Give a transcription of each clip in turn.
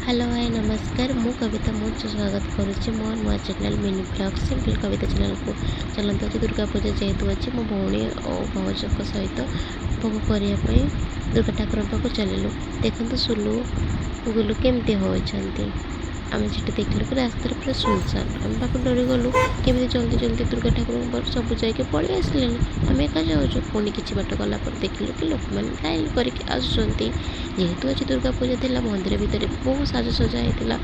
Hello hi नमस्कार मु कविता मुझे स्वागत करुच्ची मो नुआ चैनल मिनी ब्लॉग सिंपल कविता चैनल को चलते अच्छे दुर्गा पूजा जेहेतु अच्छी मो भौणी और भावजों सहित भोग करने दुर्गा ठाकुर पाक चलू देखते सुलू गुलू केमती होती आम जी देखलु कि रास्तार पूरा सुनसान आम पाक डरी गलु केमी जल्दी जल्दी दुर्गा ठाकुर सब जाके पलि आसले आम एका जाऊँ पुणी कि बाट गला देखलु कि लोक मैंने लाइन करके आसुँच जेहेतु आज दुर्गा पूजा थी मंदिर भितर बहुत साजसजा होता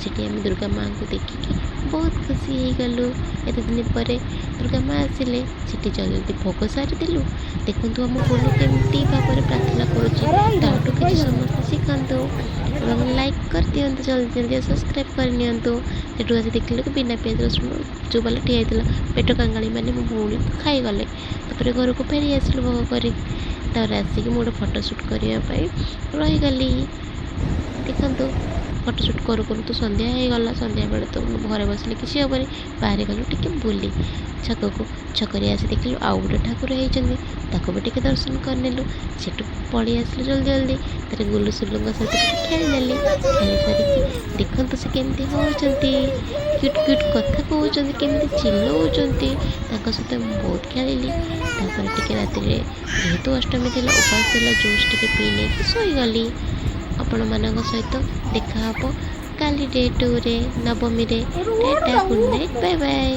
से आम दुर्गा माँ को देखिकी बहुत खुशी हो गलु एत दिन पर दुर्गा माँ आसिले से जल्दी भोग सारीदेलु देखु आम बोलू केमती भाव में प्रार्थना करुँचु कि समस्त शिखु और लाइक कर दिंतु जल्दी जल्दी सब्सक्राइब करनी आज देखिए कि बिना प्याज रसुण जो बाला ठिया होता पेट कांगाली मैंने मो भौणी खाईगले तापर घर को फेरी आसलु भोग कर आसिक मोटे फटोशूट करने रहीगली देखु फटोशूट करू करू तो संध्या हो गला संध्या बेले तो घरे बसले किसी हेनी बाहर गलु टे बुली छक को छकरी आसी देखलु आउ गोटे ठाकुर होती भी टे दर्शन करनेलु से पलि आसलु जल्दी जल्दी तर गुलु सुलुंग सहित खेलने खेली सारिकी देखते से केमती होती क्यूट क्यूट कथा कहते केमी चिल्लाऊँच सहित बहुत खेलिली टे राति जेहेतु अष्टमी थी उपास थी जूस टे पी नहीं शोगली आपण मान सहित देखा काली डे 2 रे नवमी रे tata good night bye bye.